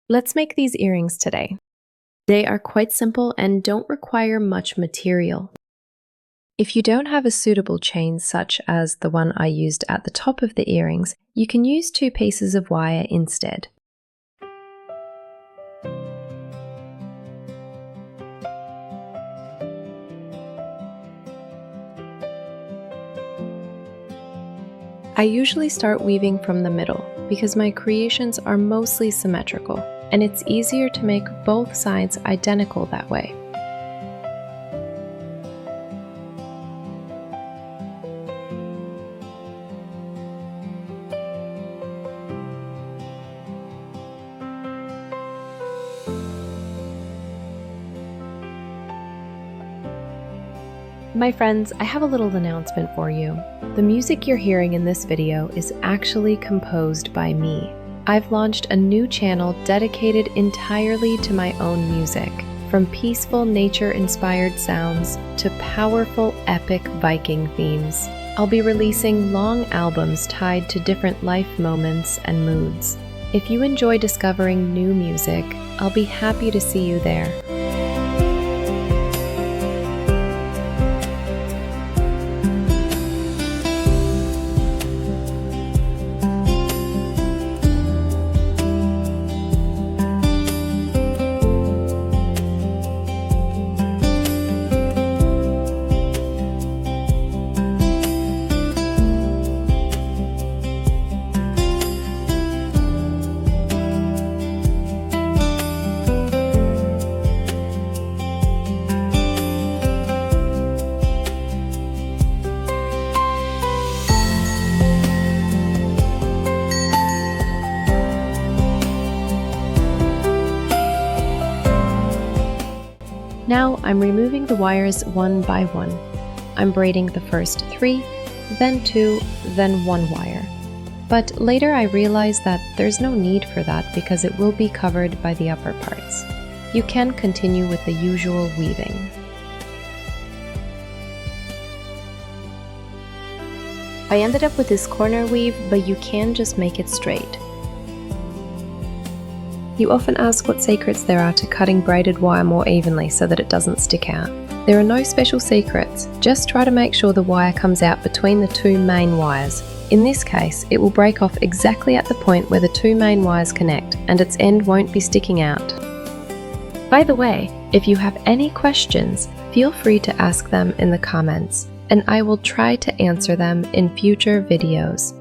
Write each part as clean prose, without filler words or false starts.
Let's make these earrings today. They are quite simple and don't require much material. If you don't have a suitable chain such as the one I used at the top of the earrings, you can use 2 pieces of wire instead. I usually start weaving from the middle because my creations are mostly symmetrical, and it's easier to make both sides identical that way. My friends, I have a little announcement for you. The music you're hearing in this video is actually composed by me. I've launched a new channel dedicated entirely to my own music, from peaceful nature-inspired sounds to powerful epic Viking themes. I'll be releasing long albums tied to different life moments and moods. If you enjoy discovering new music, I'll be happy to see you there. Now I'm removing the wires one by one. I'm braiding the first 3, then 2, then 1 wire. But later I realized that there's no need for that because it will be covered by the upper parts. You can continue with the usual weaving. I ended up with this corner weave, but you can just make it straight. You often ask what secrets there are to cutting braided wire more evenly so that it doesn't stick out. There are no special secrets, just try to make sure the wire comes out between the 2 main wires. In this case, it will break off exactly at the point where the 2 main wires connect, and its end won't be sticking out. By the way, if you have any questions, feel free to ask them in the comments, and I will try to answer them in future videos.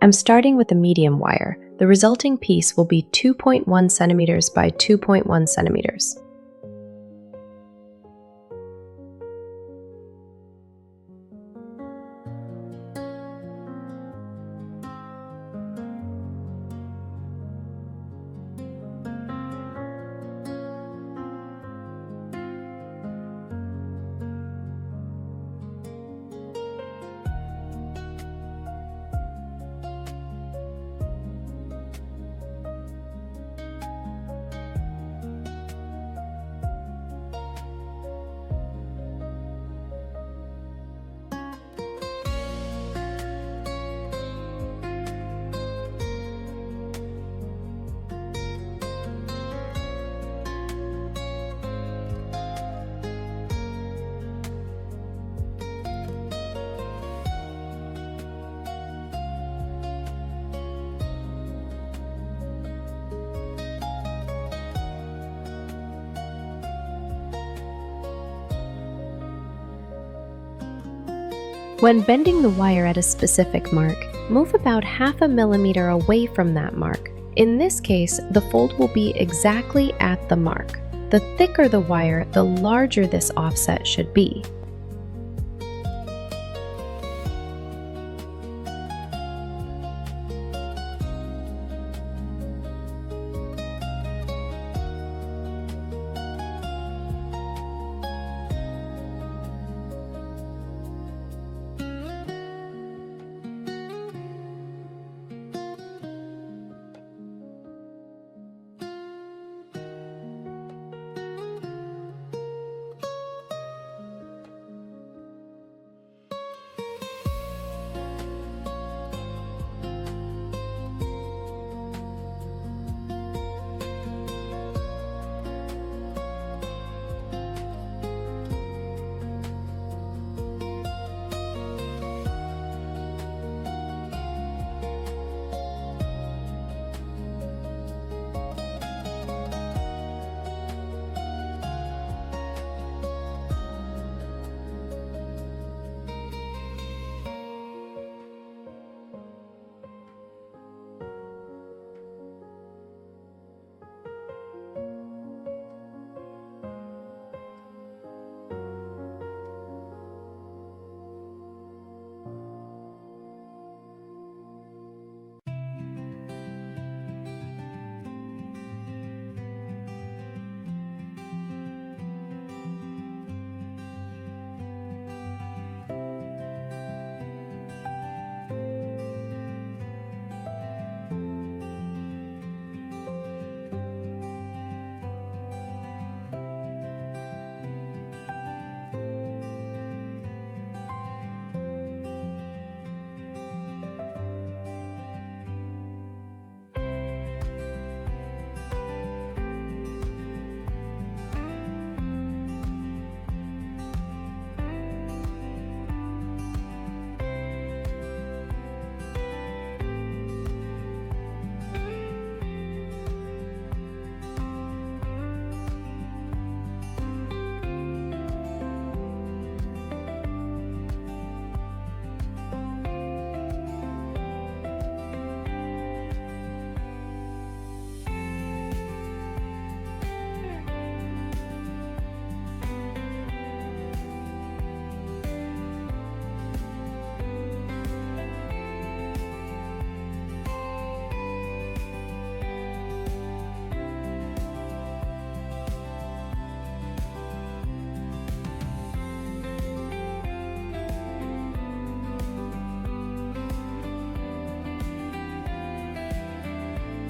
I'm starting with a medium wire. The resulting piece will be 2.1 centimeters by 2.1 centimeters. When bending the wire at a specific mark, move about half a millimeter away from that mark. In this case, the fold will be exactly at the mark. The thicker the wire, the larger this offset should be.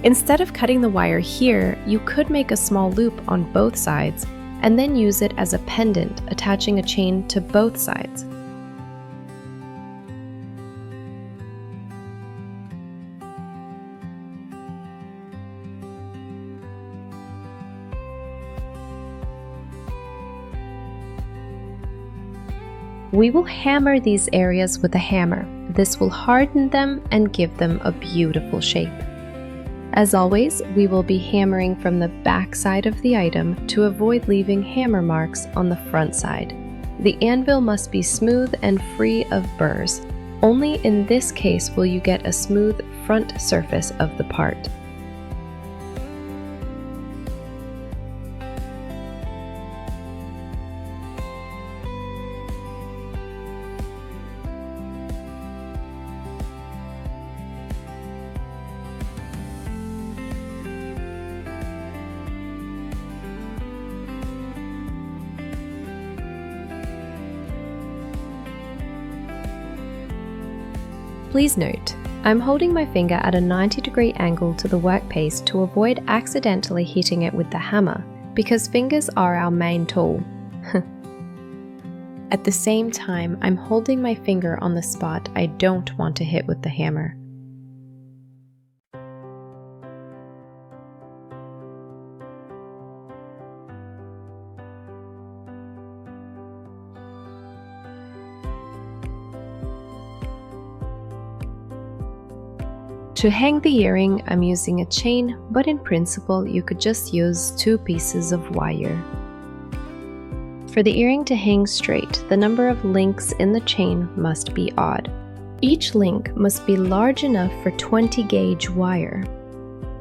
Instead of cutting the wire here, you could make a small loop on both sides and then use it as a pendant, attaching a chain to both sides. We will hammer these areas with a hammer. This will harden them and give them a beautiful shape. As always, we will be hammering from the back side of the item to avoid leaving hammer marks on the front side. The anvil must be smooth and free of burrs. Only in this case will you get a smooth front surface of the part. Please note, I'm holding my finger at a 90-degree angle to the workpiece to avoid accidentally hitting it with the hammer, because fingers are our main tool. At the same time, I'm holding my finger on the spot I don't want to hit with the hammer. To hang the earring, I'm using a chain, but in principle you could just use 2 pieces of wire. For the earring to hang straight, the number of links in the chain must be odd. Each link must be large enough for 20 gauge wire.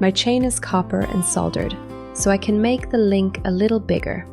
My chain is copper and soldered, so I can make the link a little bigger.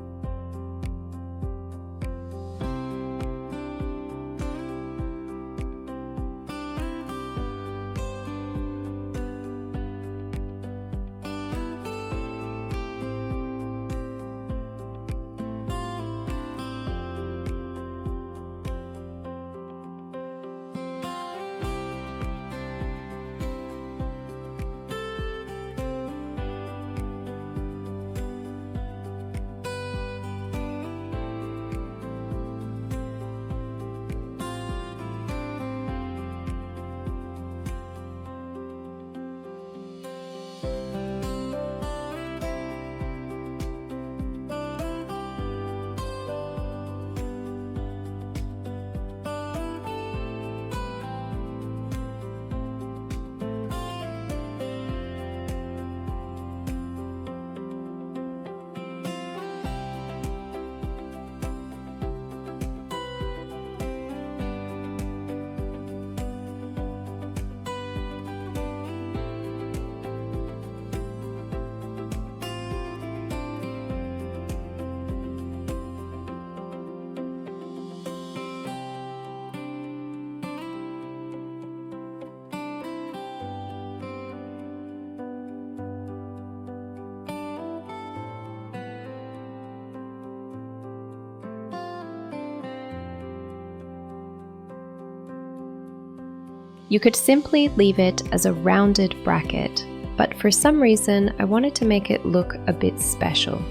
You could simply leave it as a rounded bracket, but for some reason I wanted to make it look a bit special.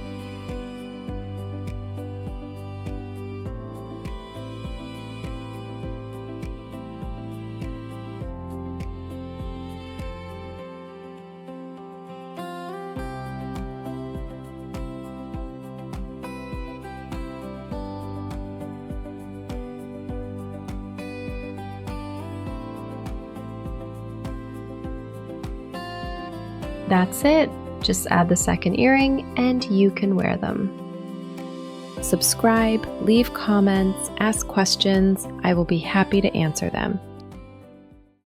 That's it. Just add the second earring and you can wear them. Subscribe, leave comments, ask questions. I will be happy to answer them.